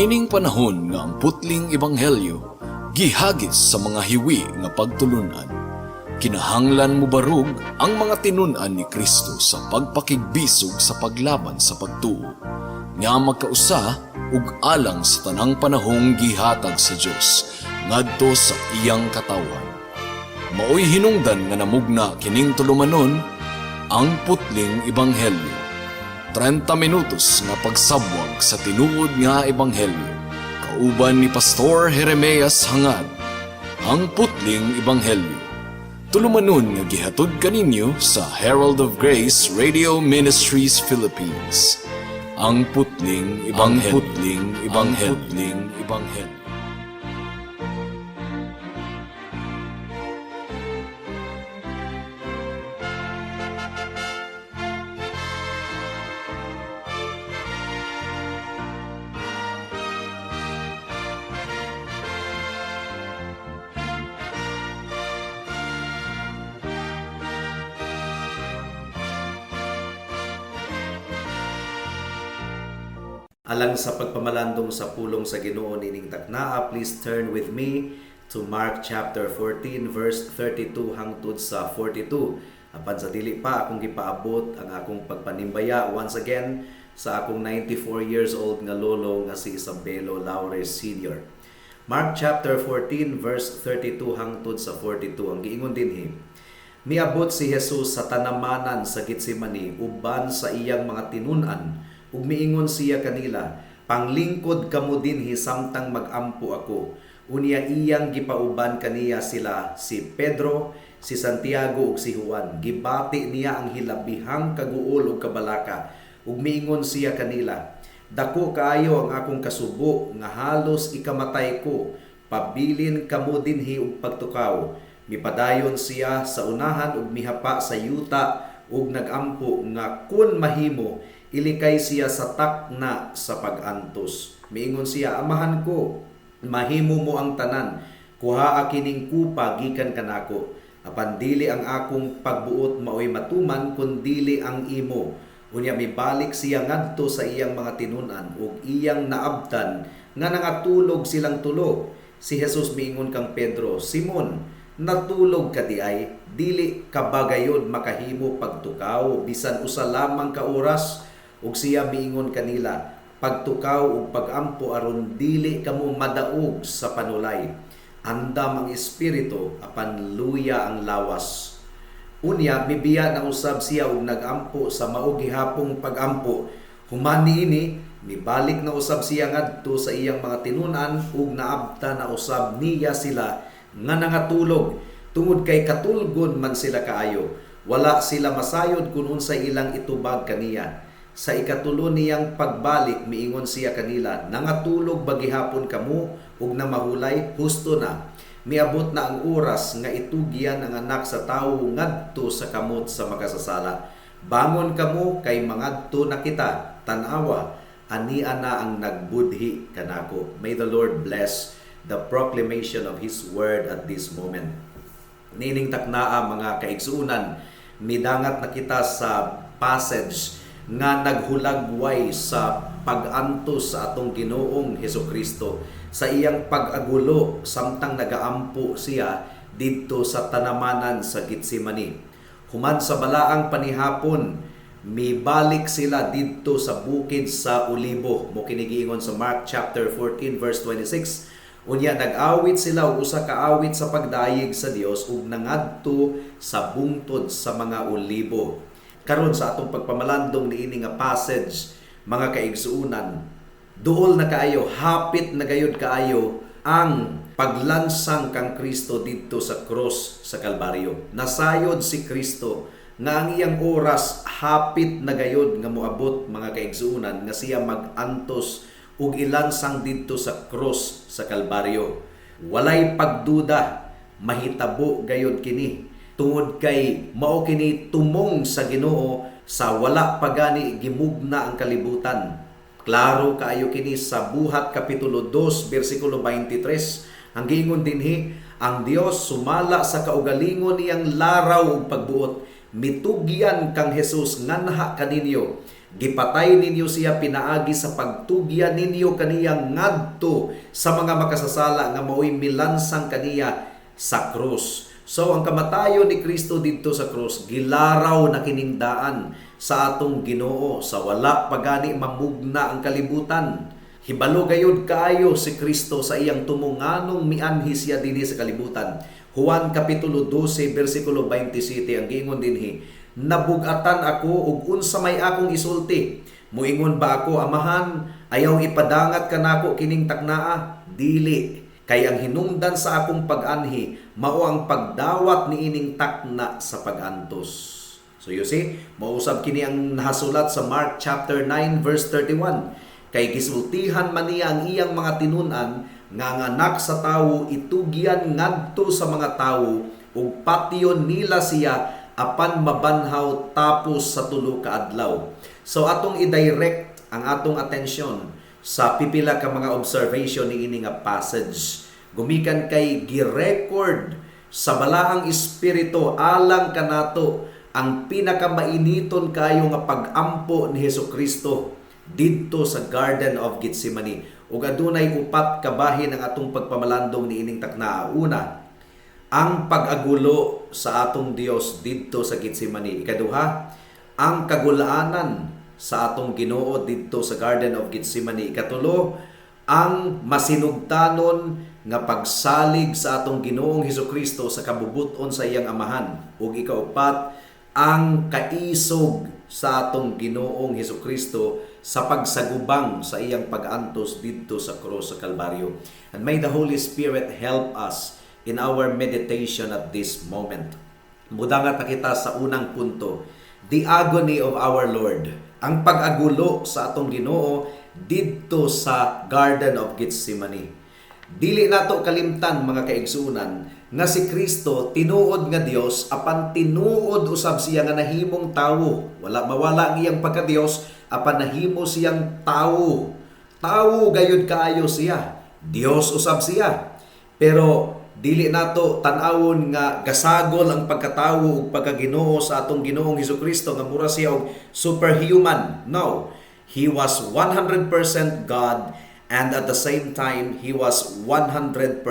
Niining panahon nga ang putling ebanghelyo gihagis sa mga hiwi nga pagtulunan. Kinahanglan mo barug ang mga tinun-an ni Kristo sa pagpakigbisog sa paglaban sa pagtuo, nga magkausa ug alang sa tanang panahong gihatag sa Dios ngadto sa iyang katawan. Maoy hinungdan nga namugna kining tulumanon ang putling ebanghelyo. 30 minutos nga pagsabwag sa tinuod nga ebanghelyo. Kauban ni Pastor Jeremias Hangad, ang putling ebanghelyo. Tulumanon nga gihatod kaninyo sa Herald of Grace Radio Ministries Philippines. Ang putling ebanghelyo. Alang sa pagpamalandong sa pulong sa Ginoo nining taknaa, please turn with me to Mark chapter 14 verse 32 hangtod sa 42. Apan sa dili pa akong gipaabot ang akong pagpanimbaya once again sa akong 94 years old nga lolo nga si Isabelo Laures Sr. Mark chapter 14 verse 32 hangtod sa 42. Ang giingon dinhi: miabot si Jesus sa tanamanan sa Getsemani uban sa iyang mga tinun-an, ug miingon siya kanila, panglingkod kamo dinhi samtang magampo ako. Unya iyang gipauban kaniya sila si Pedro, si Santiago ug si Juan. Gibati niya ang hilabihang kaguol ug kabalaka, ug miingon siya kanila, dako kaayo ang akong kasubo nga halos ikamatay ko. Pabilin kamo dinhi ug pagtukaw. Mipadayon siya sa unahan ug mihapa sa yuta ug nagampo nga kun mahimo ilikay siya sa takna sa pag-antos. Miingon siya, amahan ko, mahimo mo ang tanan, kuhaa kining kupa gikan kanako. Apan dili ang akong pagbuot maoy matuman, kundili ang imo. Unya mibalik siya ngadto sa iyang mga tinun-an ug iyang naabtan nga nangatulog silang tulo. Si Jesus miingon kang Pedro, Simon, natulog ka di ay? Dili ka bagayon makahimo pagtukaw bisan usa lamang ka oras? Ug siya miingon kanila, pagtukaw ug pagampo aron dili kamo madaog sa panulay. Andam ang espiritu apan luya ang lawas. Unya mibiya na usab siya ug nagampo sa mao gihapong pagampo. Human niini mibalik na usab siya ngadto sa iyang mga tinun-an ug naabta na usab niya sila nga nangatulog tungod kay katulgon man sila kaayo. Wala sila masayod kun unsay ilang itubag kaniya. Sa ikatulo niyang pagbalik, miingon siya kanila, nangatulog bagihapon kamo ug na mahulay, husto na. Miabot na ang oras nga itugyan ang anak sa tawo ngadto sa kamot sa makasasala. Bangon kamo kay mangadto na kita, tanawa, ania na ang nagbudhi kanako. May the Lord bless the proclamation of His word at this moment. Nining taknaa mga kaigsuunan, midangat na kita sa passage nga naghulagway sa pag-antos sa atong Ginoong Hesukristo sa iyang pag-agulo samtang nagaampo siya didto sa tanamanan sa Getsemani. Human sa balaang panihapon, mibalik sila didto sa bukid sa Olibo. Mo kinigiingon sa Mark chapter 14 verse 26. Unya nag-awit sila og usa ka awit sa pagdayeg sa Dios ug nangadto sa bungtod sa mga olibo. Karon sa atong pagpamalandong niini nga passage, mga kaigsuunan, duol na kaayo, hapit na gayud kaayo ang paglansang kang Kristo didto sa cross sa Kalbaryo. Nasayod si Kristo nga ang iyang oras hapit na gayud nga moabot, mga kaigsuunan, nga siya mag-antos ug ilansang didto sa cross sa Kalbaryo. Walay pagduda, mahitabo gayud kini. Tungod kay mao kini tumong sa Ginoo sa wala pagani gimugna ang kalibutan. Klaro kaayo kini sa Buhat kapitulo 2 bersikulo 23. Ang giingon dinhi, ang Dios sumala sa kaugalingon niyang laraw ug pagbuot, mitugyan kang Jesus nganha kaninyo Gipatay ninyo siya pinaagi sa pagtugyan ninyo kaniya ngadto sa mga makasasala nga mao'y milansang kaniya sa krus. So ang kamatayon ni Kristo didto sa krus gilaraw na kinindaan sa atong Ginoo sa wala pagani mamugna ang kalibutan. Hibalo gayud kaayo si Kristo sa iyang tumunganong mianhi siya dinhi sa kalibutan. Juan kapitulo 12 bersikulo 27 ang giingon dinhi, nabugatan ako ug unsa may akong isulti. Muingon ba ako, Amahan, ayaw ipadangat kanako kining taknaa? Dili. Kay ang hinungdan sa akong pag-anhi, mao ang pagdawat ni ining takna sa pag-antos. So you see, mausab kini ang nahasulat sa Mark chapter 9 verse 31. Kay gisultihan man niya ang iyang mga tinun-an nga ang anak sa tawo itugyan ngadto sa mga tawo ug patyon nila siya apan mabanhaw tapos sa tulo ka adlaw. So atong i-direct ang atong atensyon sa pipila ka mga observation ni ini nga passage. Gumikan kay gi-record sa balaang espiritu alang kanato ang pinakamainiton kayo nga pag-ampo ni Hesukristo didto sa Garden of Gethsemane. Ug adunay upat ka bahin ang atong pagpamalandong ni ining taknaa. Una, ang pag-agulo sa atong Dios didto sa Gethsemane. Ikaduha, ang kagulaanan sa atong Ginoo didto sa Garden of Gethsemane. Ikatulo, ang masinugtanon nga pagsalig sa atong Ginoong Hesukristo sa kabubuton sa iyang amahan. Ug ikaupat, ang kaisog sa atong Ginoong Hesukristo sa pagsagubang sa iyang pag-antos didto sa krus sa Kalbaryo. And may the Holy Spirit help us in our meditation at this moment. Mudangat na kita sa unang punto, the agony of our Lord. Ang pag-agulo sa atong Ginoo didto sa Garden of Gethsemane. Dili nato kalimtan mga kaigsunan nga si Kristo tinuod nga Dios apan tinuod usab siya nga nahimong tawo. Wala mawala ang iyang pagka-Dios apan nahimo siyang tawo. Tawo gayud kaayo siya. Dios usab siya. Pero dili nato tan-awon nga gasagol ang pagkatawo ug pagkaginoo sa atong Ginoong Hesukristo nga mura siya og superhuman. No. He was 100% God and at the same time he was 100%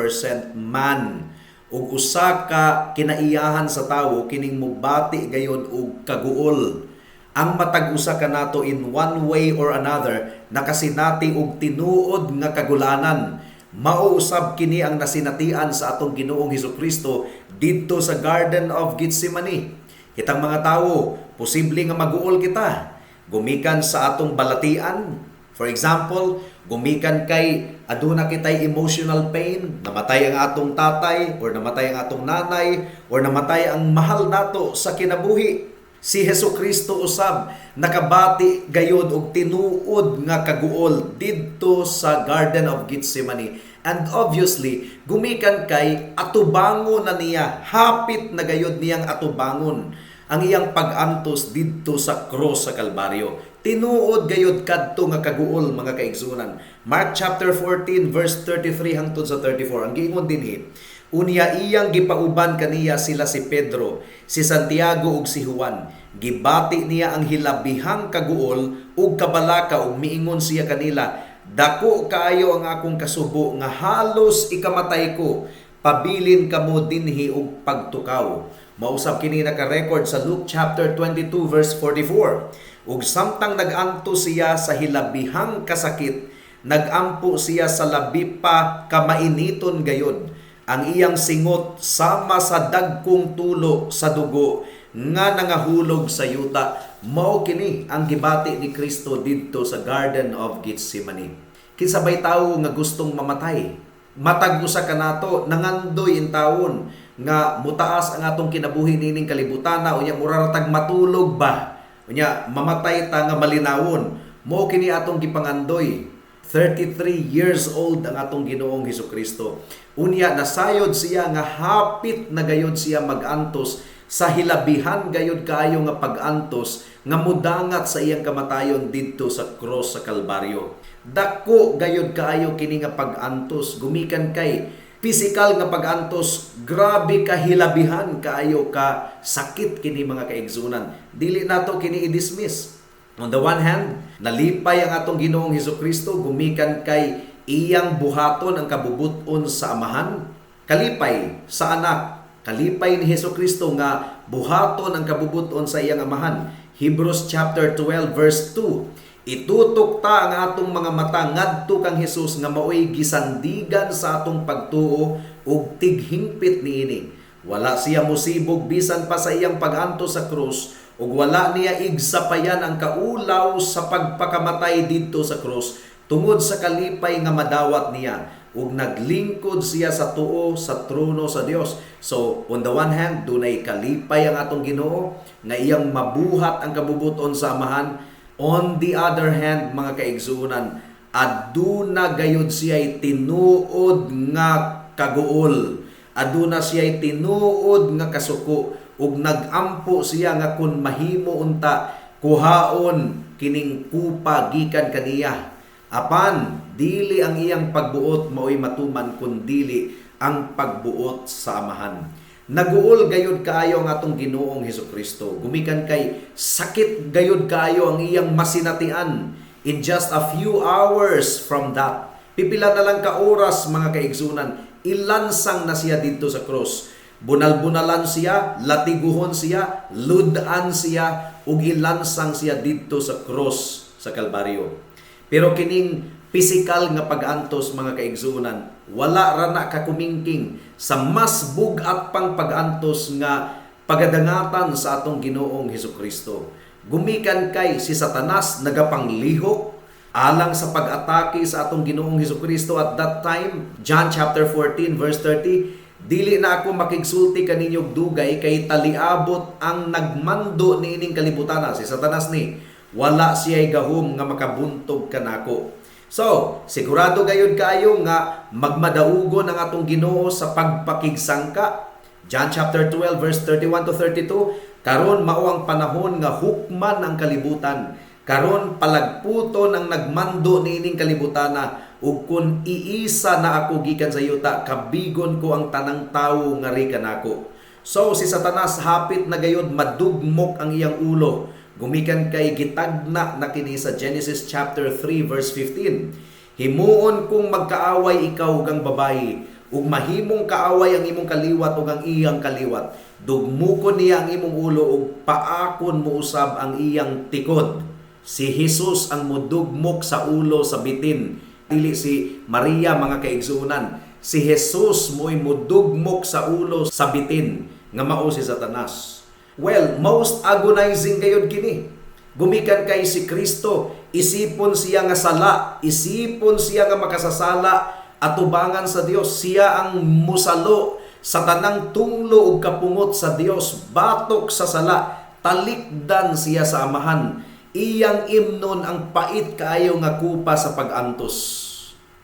man. Ug usa ka kinaiyahan sa tawo kining mubati gayon og kaguol. Ang matag usa kanato in one way or another nakasinati og tinuod nga kagulanan. Mao usab kini ang nasinatian sa atong Ginoong Hesukristo didto sa Garden of Gethsemane. Kitang mga tawo, posible nga maguol kita. Gumikan sa atong balatian. For example, gumikan kay aduna kitay emotional pain, namatay ang atong tatay or namatay ang atong nanay or namatay ang mahal nato sa kinabuhi. Si Hesukristo usab nakabati gayod og tinuod nga kaguol didto sa Garden of Gethsemane. And obviously, gumikan kay atubangon na niya, hapit na gayod niyang atubangon ang iyang pag-antos didto sa krus sa Kalbaryo. Tinuod gayod kadto nga kaguol mga kaigsunan. Mark chapter 14 verse 33 hangtod sa 34. Ang giingon dinhi, unya iyang gipauban kaniya sila si Pedro, si Santiago ug si Juan. Gibati niya ang hilabihang kaguol ug kabalaka ug miingon siya kanila, dako kaayo ang akong kasubo nga halos ikamatay ko. Pabilin kamo dinhi og pagtukaw. Mausab kini naka-record sa Luke chapter 22 verse 44. Ug samtang nag-anto siya sa hilabihang kasakit, nag-ampo siya sa labi pa kamainiton gayod. Ang iyang singot sama sa dagkong tulo sa dugo nga nangahulog sa yuta. Mao kini ang gibati ni Kristo didto sa Garden of Gethsemane. Kinsabay tawo nga gustong mamatay. Matag usa kanato nangandoy in tawon nga mutaas ang atong kinabuhi nining kalibutana unya muraratag matulog ba. Unya mamatay ta nga malinawon. Mao kini atong gipangandoy. 33 years old ang atong Ginoong Hesukristo. Unya nasayod siya nga hapit na gayod siya mag-antos sa hilabihan gayod kaayo nga pag-antos nga mudangat sa iyang kamatayon didto sa krus sa Kalbaryo. Dako gayod kaayo kini nga pag-antos, gumikan kay physical nga pag-antos, grabe ka hilabihan kaayo ka sakit kini mga kaigsunan. Dili nato kini i-dismiss. On the one hand, nalipay ang atong Ginoong Hesukristo gumikan kay iyang buhaton ang kabubuton sa Amahan, kalipay sa anak, kalipay ni Hesukristo nga buhaton ang kabubuton sa iyang Amahan. Hebrews chapter 12 verse 2, itutok ta ang atong mga mata ngadto kang Hesus nga maoy gisandigan sa atong pagtuo ug tighingpit niini. Wala siya musibog bisan pa sa iyang paganto sa krus, ug wala niya igsapayan ang kaulaw sa pagpakamatay didto sa krus tungod sa kalipay nga madawat niya, ug naglingkod siya sa tuo sa trono sa Dios. So on the one hand, dunay kalipay ang atong Ginoo nga iyang mabuhat ang kabubuton sa Amahan. On the other hand, mga kaigsuonan, aduna gayud siya tinuod nga kaguol, aduna siya tinuod nga kasuko, ug nagampo siya nga kun mahimo unta kuhaon kining kupa gikan kaniya. Apan dili ang iyang pagbuot maoy matuman kun dili ang pagbuot sa Amahan. Naguol gayud kaayo ang atong Ginoong Hesukristo. Gumikan kay sakit gayud kaayo ang iyang masinatian. In just a few hours from that, pipila na lang ka oras, mga kaigsunan, ilansang na siya dito sa cross. Bunal-bunalan siya, latiguhon siya, ludan siya, ug ilansang siya dito sa cross sa Kalbaryo. Pero kining pisikal nga pag-antos, mga kaigsunan, wala ra na kakumingking sa mas bugat pang pag-antos nga pagadangatan sa atong Ginoong Hesukristo. Gumikan kay si Satanas nagapanglihok alang sa pag-atake sa atong Ginoong Hesukristo at that time. John chapter 14 verse 30, dili na ako makigsulti kaninyog dugay kay taliabot ang nagmando niining kalibutan. Si Satanas ni wala siya'y gahom nga makabuntog kanako. So, sigurado gayud kayo nga magmadaugon ang atong Ginoo sa pagpakigsangka. John chapter 12 verse 31 to 32, karon mao ang panahon nga hukman ang kalibutan. Karon palagputon ang nagmando niining kalibutana, ug kun iisa na ako gikan sa yuta, kabigon ko ang tanang tawo nga ri kanako. So si Satanas hapit na gayud madugmok ang iyang ulo. Gumikan kay gitagna na kini sa Genesis chapter 3 verse 15. Himuon kung magkaaway ikaw ug ang babayi, ug mahimong kaaway ang imong kaliwat ug ang iyang kaliwat. Dugmukon niya ang imong ulo ug paakon mo usab ang iyang tikod. Si Jesus ang mudugmok sa ulo sa bitin, dili si Maria, mga kaigsuonan. Si Jesus mo'y mudugmok sa ulo sa bitin nga mao si Satanas. Well, most agonizing gayud kini. Gumikan kay si Kristo, isipon siya nga sala, isipon siya nga makasasala atubangan sa Dios. Siya ang musalo sa tanang tunglo ug kapungot sa Dios, batok sa sala, talikdan siya sa Amahan. Iyang imnon ang pait kaayo nga kupa sa pag-antos.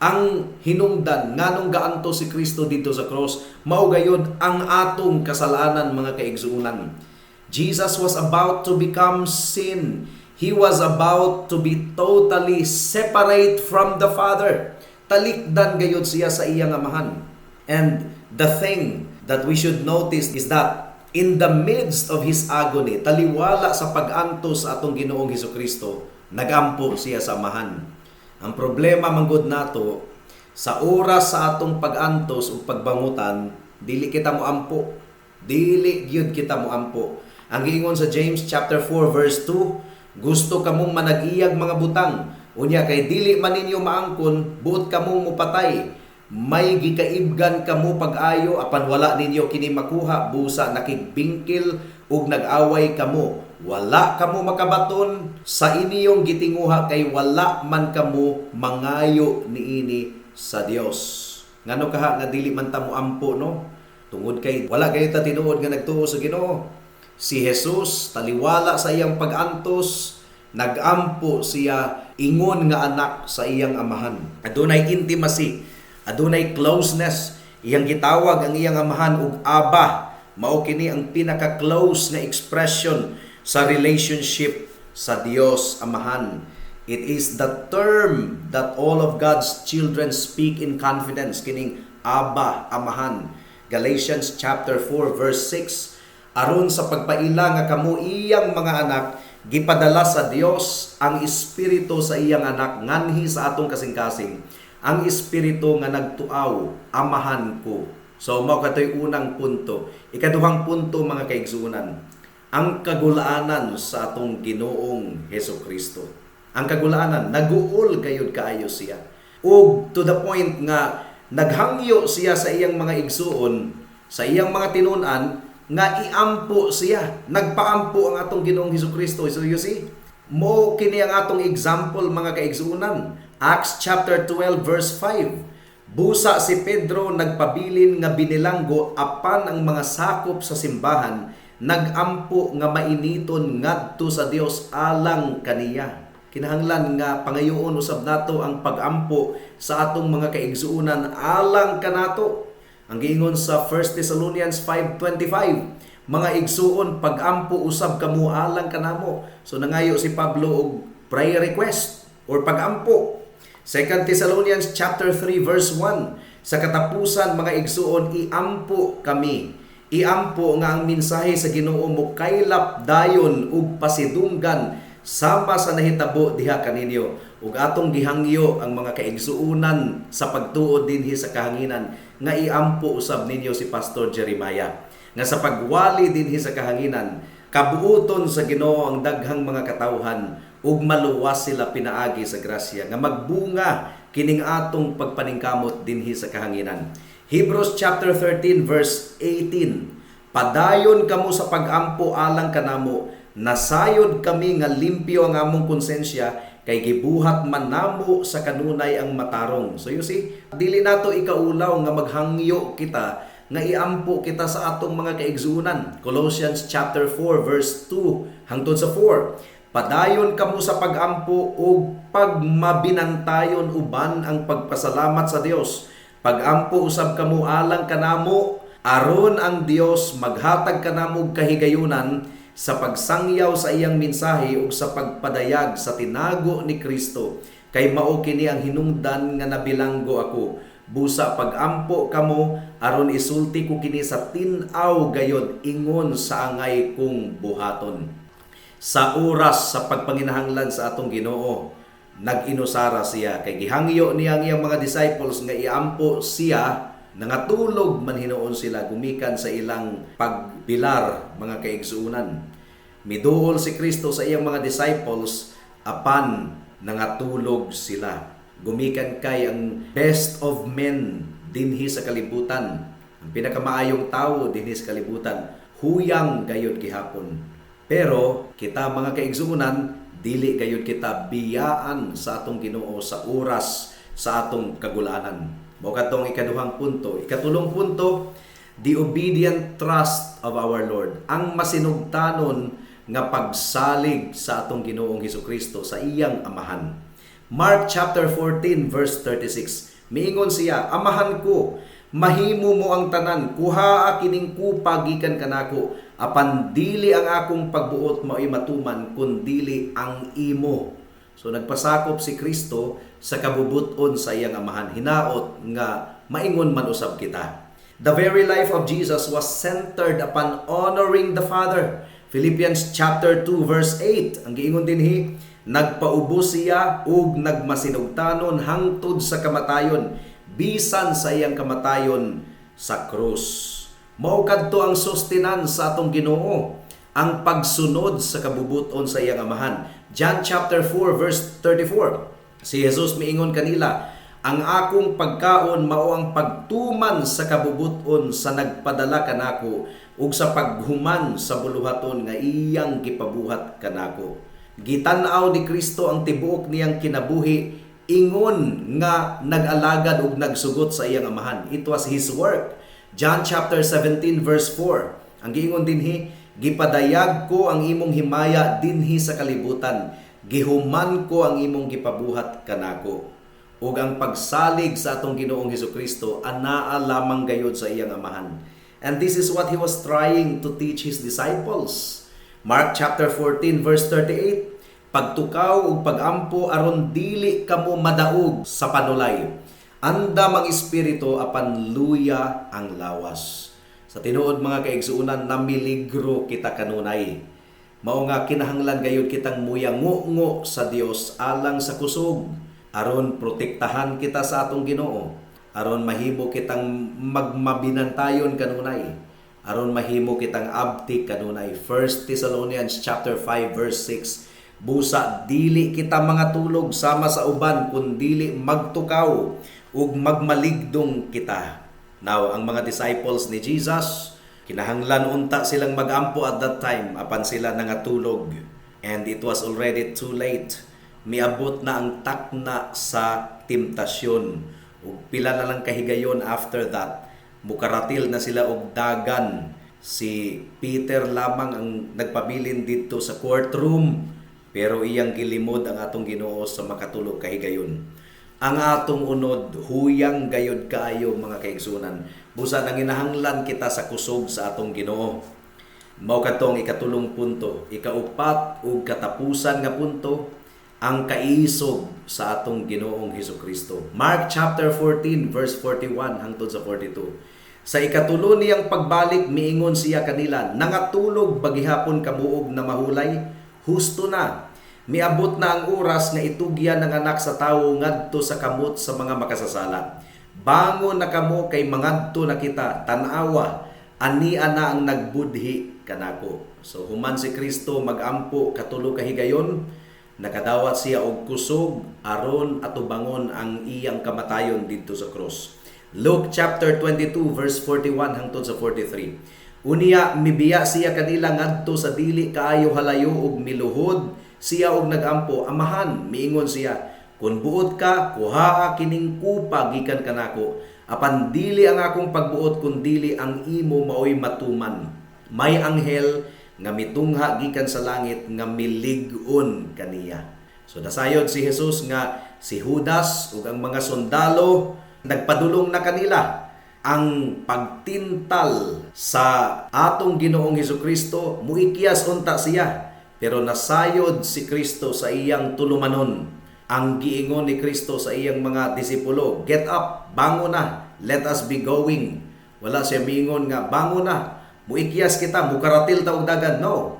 Ang hinungdan nganong gaantos si Kristo dito sa cross, mao gayud ang atong kasalanan, mga kaigsuonan. Jesus was about to become sin. He was about to be totally separate from the Father. Talikdan gayud siya sa iyang Amahan. And the thing that we should notice is that in the midst of His agony, taliwala sa pag-antos sa atong Ginoong Hesukristo, nagampo siya sa Amahan. Ang problema manggod nato, sa oras sa atong pag-antos o pagbangutan, dili kita mo ampo. Dili gyud kita mo ampo. Ang giingon sa James chapter 4 verse 2, gusto kamong manag-iyag mga butang, unya kay dili man ninyo maangkon, buot kamong mupatay. May gikaibgan kamo pag-ayo, apan wala ninyo kini makuha, busa nakigbingkil ug nag-away kamo. Wala kamo makabaton sa inyong gitinguha, kay wala man kamo mangayo niini sa Dios. Ngano kaha nga dili man ta mo ampo, no? Tungod kay wala kayo ta tinuod nga nagtuo sa Ginoo. Si Jesus taliwala sa iyang pag-antos, nagampo siya ingon nga anak sa iyang Amahan. Adunay intimacy, adunay closeness. Iyang gitawag ang iyang Amahan og Aba. Mao kini ang pinaka-close nga expression sa relationship sa Dios Amahan. It is the term that all of God's children speak in confidence, kining Aba, Amahan. Galatians chapter 4 verse 6, Aron sa pagpaila nga kamo iyang mga anak, gipadala sa Dios ang Espiritu sa iyang anak nganhi sa atong kasing-kasing. Ang Espiritu nga nagtuaw, amahan ko. So mao katoy unang punto. Ikaduhang punto mga kaigsuonan, ang kagulaanan sa atong Ginoong Hesukristo. Ang kagulaanan, naguol gayud kaayo siya. Ug to the point nga naghangyo siya sa iyang mga igsuon, sa iyang mga tinun-an, nga iampo siya. Nagpaampo ang atong Ginoong Hesukristo. So you see, mo kini ang atong example mga kaigsuonan. Acts chapter 12 verse 5. Busa si Pedro nagpabilin nga binilanggo apan ang mga sakop sa simbahan, nagampo nga mainiton ngadto sa Dios alang kaniya. Kinahanglan nga pangayoon usab nato ang pagampo sa atong mga kaigsuonan alang kanato. Ang giingon sa 1 Thessalonians 5:25, mga igsuon pagampo usab kamo alang kanamo. So nangayo si Pablo og prayer request or pagampo. 2 Thessalonians chapter 3 verse 1, sa katapusan mga igsuon iampo kami. Iampo nga ang mensahe sa Ginoo mo kaylap dayon ug pasidunggan sama sa nahitabo diha kaninyo. Ug atong gihangyo ang mga kaigsuonan sa pagtuod dinhi sa kahanginan nga iampo usab ninyo si Pastor Jeremiah nga sa pagwali dinhi sa kahanginan kabuuton sa Ginoo ang daghang mga katawhan ug maluwas sila pinaagi sa grasya nga magbunga kining atong pagpaningkamot dinhi sa kahanginan. Hebrews chapter 13 verse 18, padayon kamo sa pagampo alang kanamo, nasayod kami nga limpyo ang among konsensya kay gibuhat man namo sa kanunay ang matarong. So you see, dili nato ikaulaw nga maghangyo kita nga iampo kita sa atong mga kaigsuonan. Colossians chapter 4 verse 2 hangtod sa 4. Padayon kamo sa pagampo ug pagmabinantayon uban ang pagpasalamat sa Dios. Pagampo usab kamo alang kanamo aron ang Dios maghatag kanamo kahigayunan sa pagsangyaw sa iyang mensahe ug sa pagpadayag sa tinago ni Kristo. Kay mao kini ang hinungdan nga nabilanggo ako. Busa pagampo kamo aron isulti ko kini sa tin-aw gayod ingon sa angay kong buhaton. Sa oras sa pagpanginahanglan sa atong Ginoo, nag-inusara siya kay gihangyo niya ang iyang mga disciples nga iampo siya. Nangatulog man hinuon sila gumikan sa ilang pagbilar mga kaigsuonan. Miduol si Kristo sa iyang mga disciples apan nangatulog sila. Gumikan kay ang best of men dinhi sa kalibutan. Ang pinakamaayong tawo dinhi sa kalibutan, huyang gayud gihapon. Pero kita mga kaigsuonan, dili gayud kita biyaan sa atong Ginoo sa oras sa atong kagulaanan. Mao katong ikaduhang punto. Ikatulong punto, the obedient trust of our Lord. Ang masinugtanon nga pagsalig sa atong Ginoong Hesukristo sa iyang amahan. Mark chapter 14 verse 36. Miingon siya, amahan ko, mahimo mo ang tanan, kuhaa kining kupa gikan kanako, apan dili ang akong pagbuot mao'y matuman kundili ang imo. So nagpasakop si Kristo sa kabubuton sa iyang amahan. Hinaot nga maingon man usab kita. The very life of Jesus was centered upon honoring the Father. Philippians chapter 2 verse 8. Ang giingon dinhi, nagpaubos siya ug nagmasinugtanon hangtod sa kamatayon, bisan sa iyang kamatayon sa krus. Mao kadto ang sustenan sa atong Ginoo, ang pagsunod sa kabubuton sa iyang amahan. John chapter 4 verse 34. Si Jesus miingon kanila, ang akong pagkaon mao ang pagtuman sa kabubuton sa nagpadala kanako ug sa paghuman sa buluhaton nga iyang gipabuhat kanako. Gitan-aw ni Kristo ang tibuok niyang kinabuhi, ingon nga nag-alagad ug nagsugot sa iyang amahan. It was His work. John chapter 17 verse 4. Ang giingon dinhi, gipadayag ko ang imong himaya dinhi sa kalibutan, gihuman ko ang imong gipabuhat kanako. Ug ang pagsalig sa atong Ginoong Hesukristo anaa lamang gayud sa iyang amahan. And this is what he was trying to teach his disciples. Mark chapter 14 verse 38. Pagtukaw ug pagampo aron dili kamo madaog sa panulay. Andam ang espiritu apan luya ang lawas. Sa tinuod mga kaigsuunan, namiligro kita kanunay. Mao nga kinahanglan gayud kitang muyango sa Dios alang sa kusog, aron protektahan kita sa atong Ginoo, aron mahimo kitang magmabinantayon kanunay, aron mahimo kitang abtik kanunay. 1 Thessalonians chapter 5 verse 6, busa dili kita mga tulog sama sa uban kun dili magtukaw ug magmaligdong kita. Now, ang mga disciples ni Jesus, kinahanglan unta silang magampo at that time apan sila nangatulog. And it was already too late. Miabot na ang takna sa temptasyon. Ug pila na lang kahigayon after that, mukaratil na sila og dagan. Si Peter lamang ang nagpabilin dito sa courtroom, pero iyang gilimod ang atong Ginoo sa makatulog kahigayon. Ang atong unod, huyang gayod kaayo mga kaigsunan. Busa nang ginahanglan kita sa kusog sa atong Ginoo. Mao katong ikatulong punto. Ikaupat ug katapusan nga punto, ang kaisog sa atong Ginoong Hesukristo. Mark chapter 14 verse 41 hangtod sa 42. Sa ikatulo niyang pagbalik, miingon siya kanila, nangatulog bagihapon kamuog na mahulay, husto na. Miabot na ang oras nga itugyan ng anak sa tawo ngadto sa kamot sa mga makasasala. Bangon na kamo kay mangadto na kita, tanawa, ania na ang nagbudhi kanako. So human si Kristo magampo katulo kahigayon, nakadawat siya og kusog aron atubangon ang iyang kamatayon didto sa cross. Luke chapter 22 verse 41 hangtod sa 43. Unya mibiya siya kanila ngadto sa dili kaayo halayo ug miluhod siya og nagampo, amahan, miingon siya, kun buot ka, kuhaa kining kupa gikan kanako, apan dili ang akong pagbuot kun dili ang imo maoy matuman. May anghel nga mitungha gikan sa langit nga milig-on kaniya. So nasayod si Jesus nga si Judas ug ang mga sundalo nagpadulong na kanila. Ang pagtintal sa atong Ginoong Hesukristo, muikyas unta siya. Pero nasayod si Kristo sa iyang tulumanon. Ang giingon ni Kristo sa iyang mga disipulo, get up, bangon na, let us be going. Wala siya miingon nga, bangon na, muikyas kita, mukaratil ta og dagan. No.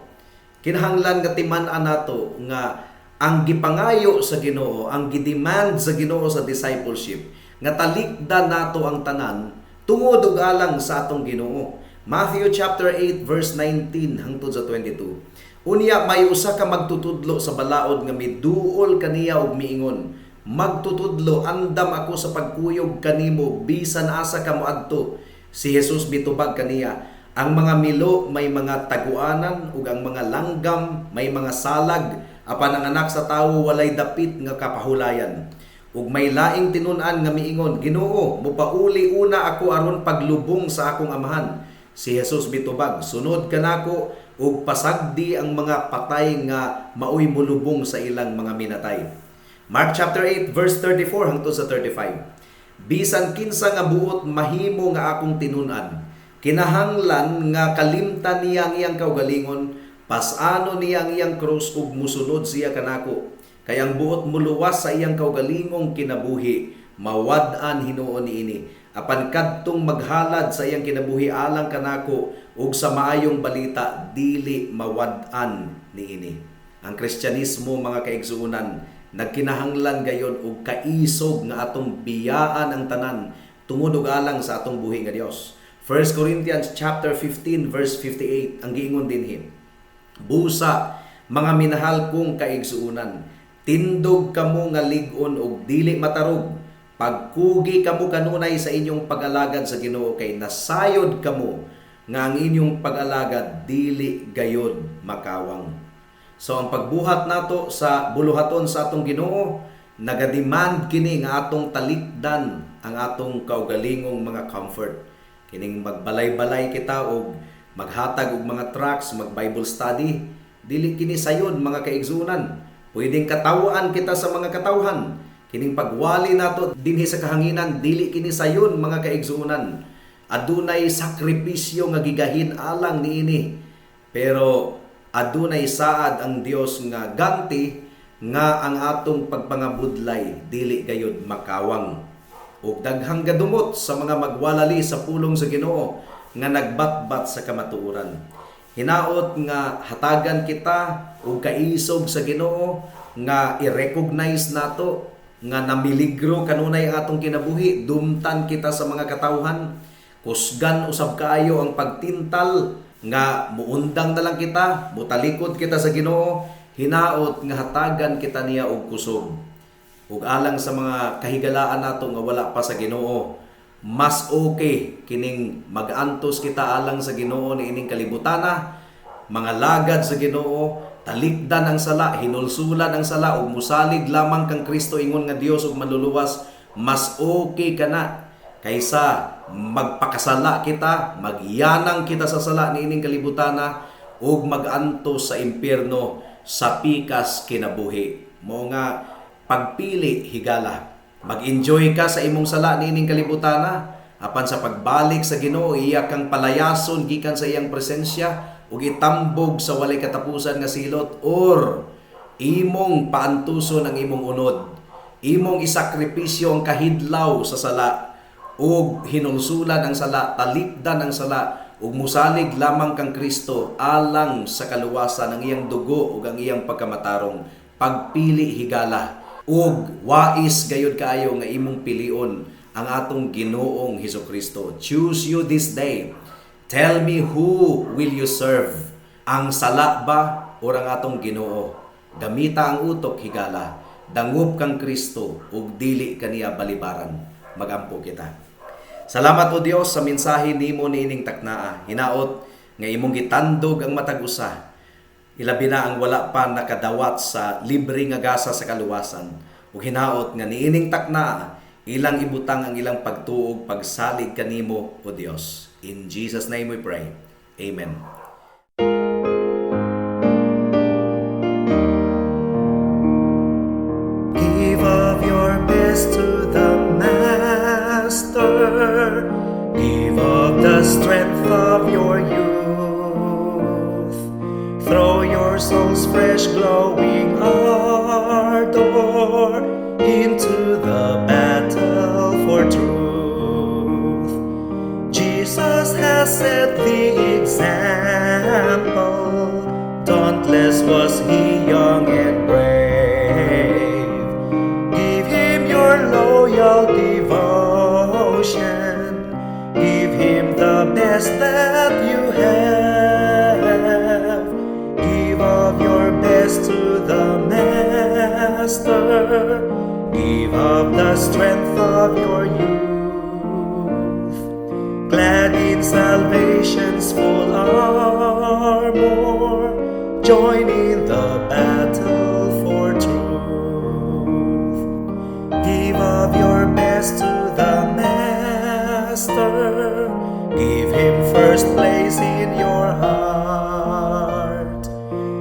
Kinahanglan nga timan-an nato nga ang gipangayo sa Ginoo, ang gidemand sa Ginoo sa discipleship, nga talikdan nato ang tanan tungod ug alang sa atong Ginoo. Matthew chapter 8 verse 19 hangtod sa 22. Unya may usa ka magtutudlo sa balaod nga miduol kaniya og miingon, magtutudlo, andam ako sa pagkuyog kanimo bisan asa ka moadto. Si Jesus mitubag kaniya, ang mga milo may mga taguanan ug ang mga langgam may mga salag, apan ang anak sa tawo walay dapit nga kapahulayan. Ug may laing tinun-an nga miingon, Ginoo, mopauli una ako aron paglubong sa akong amahan. Si Jesus mitubag, sunod kanako ug pasagdi ang mga patay nga maoy mulubong sa ilang mga minatay. Mark chapter 8 verse 34 hangtod sa 35. Bisan kinsa nga buot mahimo nga akong tinun-an, kinahanglan nga kalimtan niya ang iyang kaugalingon, pasano niya ang iyang krus ug musunod siya kanako. Kay ang buot muluwas sa iyang kaugalingong kinabuhi, mawad-an hinuon niini. Apan kadtong maghalad sa iyang kinabuhi alang kanako ug sa maayong balita dili mawad-an niini. Ang Kristyanismo mga kaigsuonan nagkinahanglan gayon og kaisog nga atong biyaan ang tanan tungod og alang sa atong buhi nga Dios. 1 Corinthians chapter 15 verse 58 ang giingon dinhi. Busa mga minahal kong kaigsuonan, tindog kamo nga lig-on og dili matarog. Pagkugi kamo kanunay sa inyong pag-alagad sa Ginoo kay nasayod kamo nga ang inyong pag-alagad dili gayod makawang. So ang pagbuhat nato sa buluhaton sa atong Ginoo, nagademand kini nga atong talikdan ang atong kaugalingong mga comfort. Kining magbalay-balay kita og maghatag og mga tracts, mag-Bible study, dili kini sayon mga kaigsunan. Pwedeng katawaan kita sa mga katawhan. Kining pagwali nato dinhi sa kahanginan, dili kini sayon mga kaigsuonan. Adunay sakripisyo nga gigahin alang niini. Pero adunay saad ang Dios nga ganti nga ang atong pagpangabudlay dili gayud makawang. Ug daghang gadumot sa mga magwalali sa pulong sa Ginoo nga nagbatbat sa kamatuoran. Hinaot nga hatagan kita og kaisog sa Ginoo nga i-recognize nato nga namiligro kanunay atong kinabuhi, dumtan kita sa mga katawhan, kusgan usab kaayo ang pagtintal nga muundang na lang kita, mutalikod kita sa Ginoo, hinaot nga hatagan kita niya og kusog. Ug alang sa mga kahigalaan nato nga wala pa sa Ginoo, mas okay kining mag-antos kita alang sa Ginoo ni ining kalibutana, mga lagad sa Ginoo, talikdan ang sala, hinulsulan ang sala ug musalig lamang kang Kristo ingon nga Dios ug manluluwas. Mas okay kana kaysa magpakasala kita, magyanang kita sa sala ni ining kalibutana ug mag-antos sa impyerno sa pikas kinabuhi. Mao nga pagpili higala. Mag-enjoy ka sa imong sala niining kalibutana, apan sa pagbalik sa Ginoo iya kang palayason gikan sa iyang presensya ug itambog sa walay katapusan nga silot, or imong paantuson ang imong unod, imong isakripisyo ang kahidlaw sa sala ug hinulsulan ang sala, talikdan ang sala ug musalig lamang kang Kristo alang sa kaluwasan ng iyang dugo ug ang iyang pagkamatarong. Pagpili higala ug wais gayud kaayo nga imong pilion ang atong Ginoong Hesukristo. Choose you this day. Tell me, who will you serve? Ang sala ba o ang atong Ginoo? Gamita ang utok higala, dangup kang Kristo ug dili kaniya balibaran. Magampo kita. Salamat o Dios sa mensahe nimo niining taknaa. Hinaot nga imong gitandog ang matag usa, ilabi na ang wala pa nakadawat sa libre nga gasa sa kaluwasan. Ug hinaot nga niining taknaa, ilang ibutang ang ilang pagtuog, pagsalig kanimo o Dios. In Jesus' name we pray. Amen. Give of your best to the Master. Give of the strength of your youth. Throw your soul's fresh glowing ardor into the battle for truth. Jesus has set the example. Dauntless was he, young and brave. Give him your loyal devotion. Give him the best that you have. Give of your best to the Master. Give of the strength of your youth. Glad in salvation's full armor, join in the battle for truth. Give of your best to the Master. Give him first place in your heart.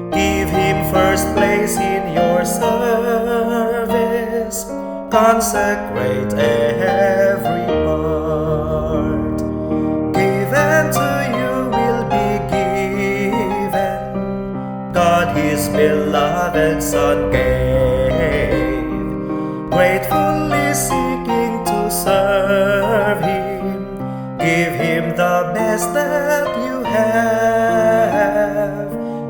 Give him first place in your service. Consecrate every part. Given to you will be given. God his beloved Son gave, gratefully seeking to serve him. Give him the best that you have.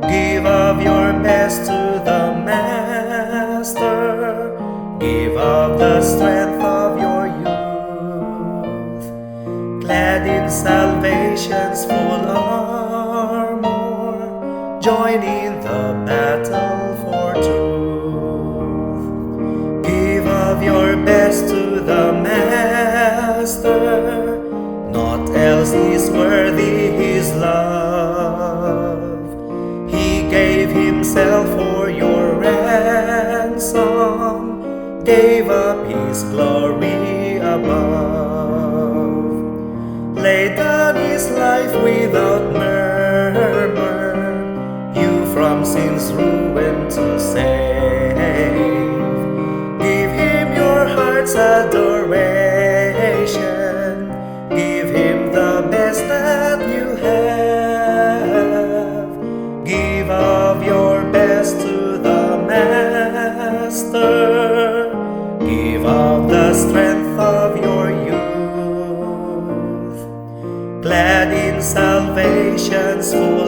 Give of your best to the Master. Give of the strength of your youth. Glad in salvation's full armor, join in the battle for truth. Give of your best to the Master. Naught else is worthy his love. He gave himself for your ransom, gave up his glory above, laid down his life without murmur, you from sin's ruin to save. Give him your heart's adoration. Give him the best that you have. Give of your best to the Master. Give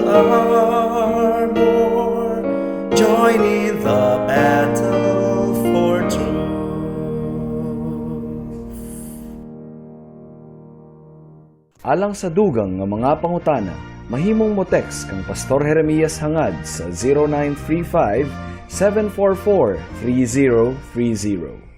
full armor, join in the battle for truth. Alang sa dugang nga mga pangutana, mahimong mo text kang Pastor Jeremias hangad sa 0935 744 3030.